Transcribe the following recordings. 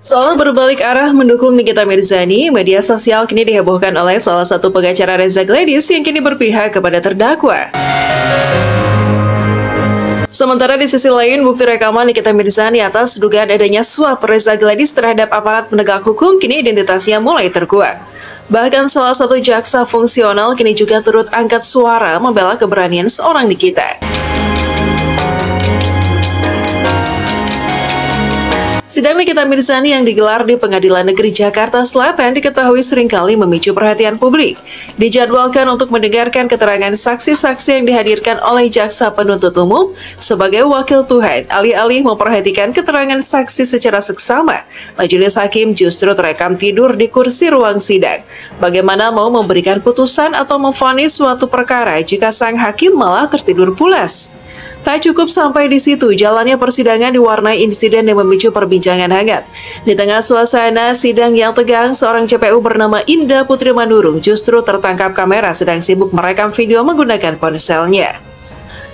Seolah berbalik arah mendukung Nikita Mirzani, media sosial kini dihebohkan oleh salah satu pengacara Reza Gladys yang kini berpihak kepada terdakwa. Sementara di sisi lain, bukti rekaman Nikita Mirzani atas dugaan adanya suap Reza Gladys terhadap aparat penegak hukum kini identitasnya mulai terkuak. Bahkan salah satu jaksa fungsional kini juga turut angkat suara membela keberanian seorang Nikita. Sidang Nikita Mirzani yang digelar di Pengadilan Negeri Jakarta Selatan diketahui seringkali memicu perhatian publik. Dijadwalkan untuk mendengarkan keterangan saksi-saksi yang dihadirkan oleh jaksa penuntut umum sebagai wakil Tuhan, alih-alih memperhatikan keterangan saksi secara seksama. Majelis hakim justru terekam tidur di kursi ruang sidang. Bagaimana mau memberikan putusan atau memvonis suatu perkara jika sang hakim malah tertidur pulas? Tak cukup sampai di situ, jalannya persidangan diwarnai insiden yang memicu perbincangan hangat. Di tengah suasana sidang yang tegang, seorang JPU bernama Indah Putri Manurung justru tertangkap kamera sedang sibuk merekam video menggunakan ponselnya.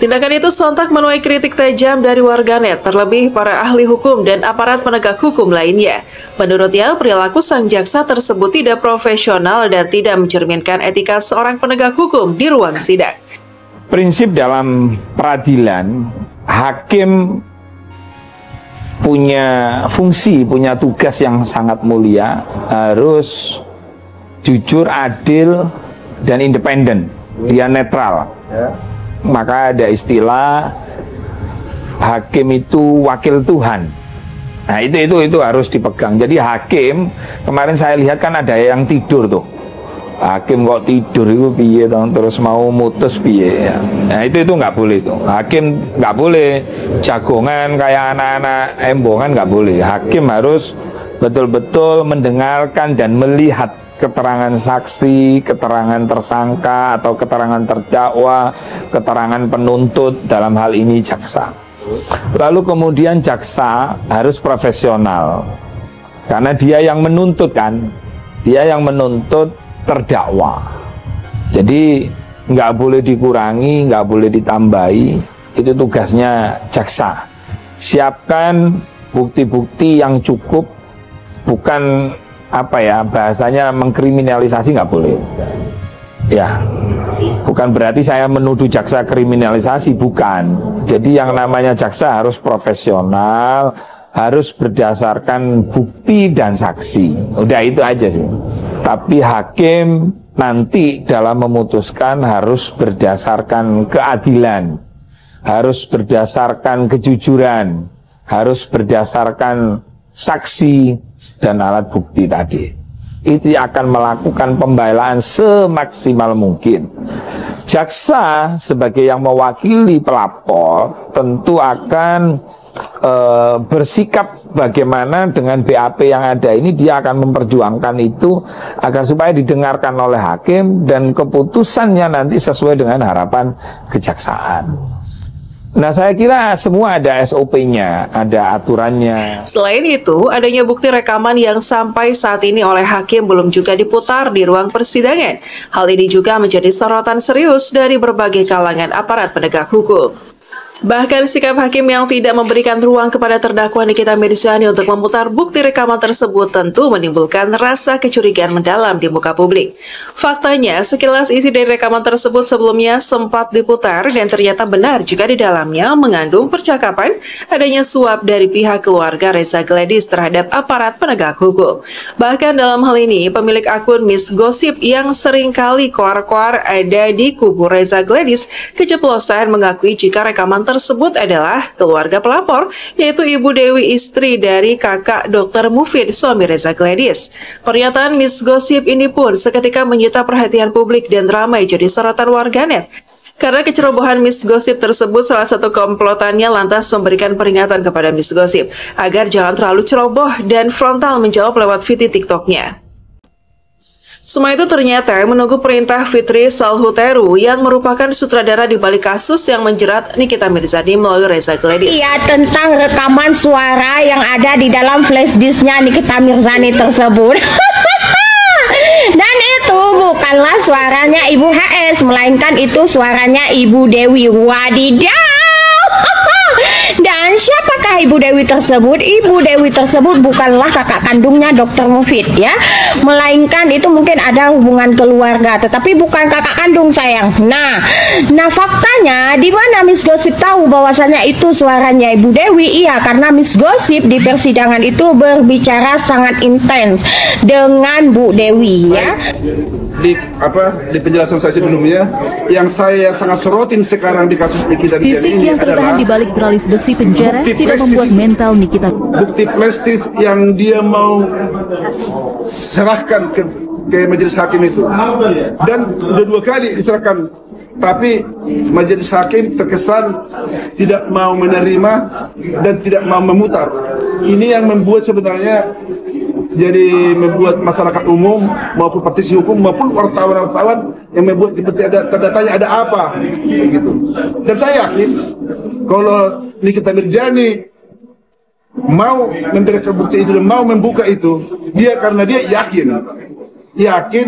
Tindakan itu sontak menuai kritik tajam dari warganet, terlebih para ahli hukum dan aparat penegak hukum lainnya. Menurutnya, perilaku sang jaksa tersebut tidak profesional dan tidak mencerminkan etika seorang penegak hukum di ruang sidang. Prinsip dalam peradilan, hakim punya fungsi, punya tugas yang sangat mulia, harus jujur, adil, dan independen. Dia netral. Maka ada istilah hakim itu wakil Tuhan. Nah itu harus dipegang. Jadi hakim, kemarin saya lihat kan ada yang tidur tuh. Hakim kok tidur itu piye terus mau mutus piye ya. Nah itu nggak boleh tuh. Hakim nggak boleh jagongan kayak anak-anak embongan, nggak boleh. Hakim harus betul-betul mendengarkan dan melihat keterangan saksi, keterangan tersangka atau keterangan terdakwa, keterangan penuntut, dalam hal ini jaksa. Lalu kemudian jaksa harus profesional karena dia yang menuntut kan, dia yang menuntut terdakwa. Jadi nggak boleh dikurangi, nggak boleh ditambahi. Itu tugasnya jaksa. Siapkan bukti-bukti yang cukup, bukan bahasanya mengkriminalisasi, nggak boleh. Ya, bukan berarti saya menuduh jaksa kriminalisasi, bukan. Jadi yang namanya jaksa harus profesional, harus berdasarkan bukti dan saksi. Udah itu aja sih. Tapi hakim nanti dalam memutuskan harus berdasarkan keadilan, harus berdasarkan kejujuran, harus berdasarkan saksi dan alat bukti tadi. Itu akan melakukan pembelaan semaksimal mungkin. Jaksa sebagai yang mewakili pelapor tentu akan bersikap bagaimana dengan BAP yang ada ini, dia akan memperjuangkan itu agar supaya didengarkan oleh hakim dan keputusannya nanti sesuai dengan harapan kejaksaan. Nah, saya kira semua ada SOP-nya, ada aturannya. Selain itu, adanya bukti rekaman yang sampai saat ini oleh hakim belum juga diputar di ruang persidangan. Hal ini juga menjadi sorotan serius dari berbagai kalangan aparat penegak hukum. Bahkan sikap hakim yang tidak memberikan ruang kepada terdakwa Nikita Mirzani untuk memutar bukti rekaman tersebut tentu menimbulkan rasa kecurigaan mendalam di muka publik. Faktanya, sekilas isi dari rekaman tersebut sebelumnya sempat diputar dan ternyata benar jika di dalamnya mengandung percakapan adanya suap dari pihak keluarga Reza Gladys terhadap aparat penegak hukum. Bahkan dalam hal ini, pemilik akun Miss Gosip yang seringkali koar-koar ada di kubu Reza Gladys keceplosan mengakui jika rekaman tersebut adalah keluarga pelapor, yaitu Ibu Dewi, istri dari kakak Dr. Mufid, suami Reza Gladys. Pernyataan Miss Gosip ini pun seketika menyita perhatian publik dan ramai jadi sorotan warganet. Karena kecerobohan Miss Gosip tersebut, salah satu komplotannya lantas memberikan peringatan kepada Miss Gosip agar jangan terlalu ceroboh dan frontal menjawab lewat video TikToknya. Semua itu ternyata menunggu perintah Fitri Salhuteru yang merupakan sutradara di balik kasus yang menjerat Nikita Mirzani melalui Reza Gladys. Iya, tentang rekaman suara yang ada di dalam flash disknya Nikita Mirzani tersebut. Dan itu bukanlah suaranya Ibu HS, melainkan itu suaranya Ibu Dewi. Wadidaw. Dan siapakah siapa Ibu Dewi tersebut? Ibu Dewi tersebut bukanlah kakak kandungnya Dr. Mufid ya, melainkan itu mungkin ada hubungan keluarga, tetapi bukan kakak kandung sayang. Nah faktanya di mana Miss Gosip tahu bahwasanya itu suaranya Ibu Dewi? Iya, karena Miss Gosip di persidangan itu berbicara sangat intens dengan Bu Dewi ya. Di penjelasan saya sebelumnya, yang saya sangat sorotin sekarang di kasus Nikita Mirzani fisik ini yang tertahan adalah di balik teralis besi penjara tidak membuat mental Nikita. Bukti plastis yang dia mau serahkan ke majelis hakim itu, dan udah 2 kali diserahkan, tapi majelis hakim terkesan tidak mau menerima dan tidak mau memutar. Ini yang membuat sebenarnya jadi membuat masyarakat umum maupun praktisi hukum maupun wartawan-wartawan yang membuat seperti ada tanda tanya ada apa begitu. Dan saya yakin kalau Nikita Mirzani mau memberikan bukti itu dan mau membuka itu, dia karena dia yakin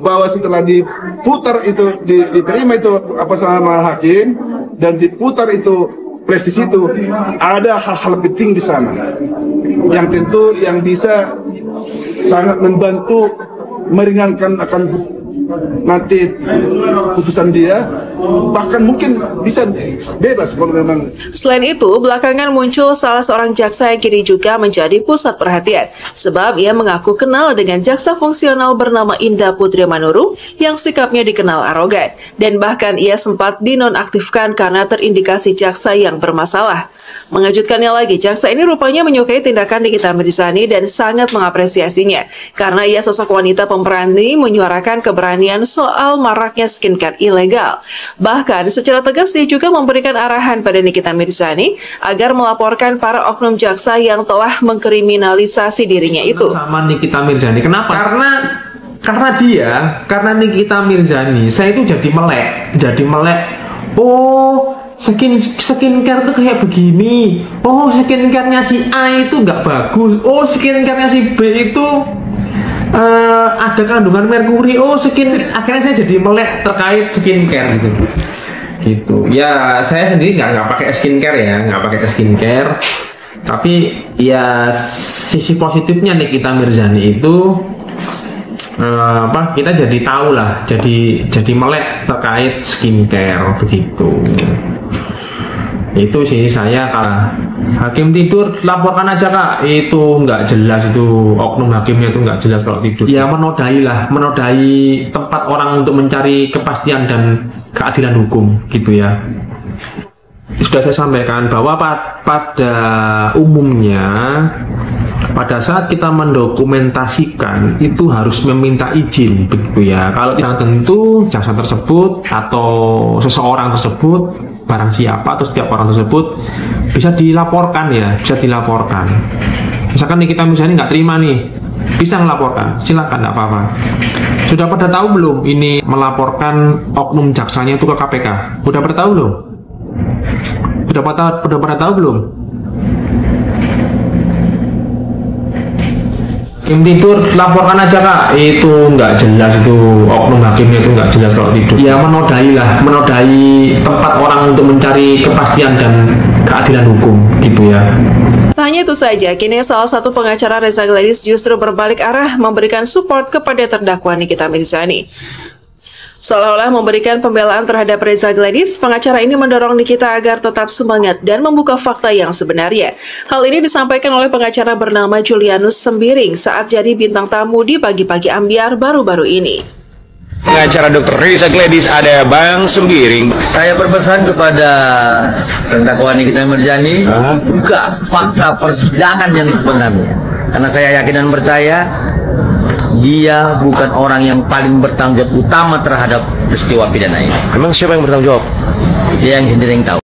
bahwa setelah diputar itu diterima itu apa sama hakim dan diputar itu plastis itu, ada hal-hal penting di sana yang tentu yang bisa sangat membantu meringankan akan nanti putusan dia, bahkan mungkin bisa bebas kalau memang. Selain itu, belakangan muncul salah seorang jaksa yang kini juga menjadi pusat perhatian, sebab ia mengaku kenal dengan jaksa fungsional bernama Indah Putri Manurung yang sikapnya dikenal arogan, dan bahkan ia sempat dinonaktifkan karena terindikasi jaksa yang bermasalah. Mengejutkannya lagi, jaksa ini rupanya menyukai tindakan Nikita Mirzani dan sangat mengapresiasinya, karena ia sosok wanita pemberani menyuarakan keberanian soal maraknya skincare ilegal. Bahkan secara tegas ia juga memberikan arahan pada Nikita Mirzani agar melaporkan para oknum jaksa yang telah mengkriminalisasi dirinya itu. Sama Nikita Mirzani, kenapa? Karena Nikita Mirzani, saya itu jadi melek. Oh, skincare tuh kayak begini. Oh, skincare-nya si A itu nggak bagus. Oh, skincare-nya si B itu ada kandungan merkuri. Oh, akhirnya saya jadi melek terkait skincare gitu. Ya, saya sendiri nggak pakai skincare ya, Tapi ya sisi positifnya Nikita Mirzani itu kita jadi tahu lah, jadi melek terkait skincare begitu. Itu sih saya kalah. Hakim tidur, laporkan aja Kak. Itu nggak jelas, itu oknum hakimnya itu nggak jelas kalau tidur. Ya menodai tempat orang untuk mencari kepastian dan keadilan hukum gitu ya. Sudah saya sampaikan bahwa pada umumnya pada saat kita mendokumentasikan itu harus meminta izin begitu ya. Kalau tidak tentu jaksa tersebut atau seseorang tersebut, barang siapa atau setiap orang tersebut bisa dilaporkan ya, Misalkan Nikita Mirzani nggak terima nih, bisa melaporkan, silakan, nggak apa-apa. Sudah pada tahu belum ini melaporkan oknum jaksanya itu ke KPK? Udah pada tahu belum? Udah pada tahu belum? Hakim tidur, laporkan aja Kak. Itu nggak jelas, itu oknum hakimnya itu nggak jelas kalau tidur. Ya menodai tempat orang untuk mencari kepastian dan keadilan hukum gitu ya. Tak hanya itu saja, kini salah satu pengacara Reza Gladys justru berbalik arah memberikan support kepada terdakwa Nikita Mirzani. Seolah-olah memberikan pembelaan terhadap Reza Gladys, pengacara ini mendorong Nikita agar tetap semangat dan membuka fakta yang sebenarnya. Hal ini disampaikan oleh pengacara bernama Julianus Sembiring saat jadi bintang tamu di Pagi-Pagi Ambiar baru-baru ini. Pengacara Dr. Reza Gladys ada Bang Sembiring. Saya berpesan kepada terdakwa Nikita Mirzani buka fakta persidangan yang sebenarnya. Karena saya yakin dan percaya dia bukan orang yang paling bertanggung jawab utama terhadap peristiwa pidana ini. Emang siapa yang bertanggung jawab? Dia yang sendiri yang tahu.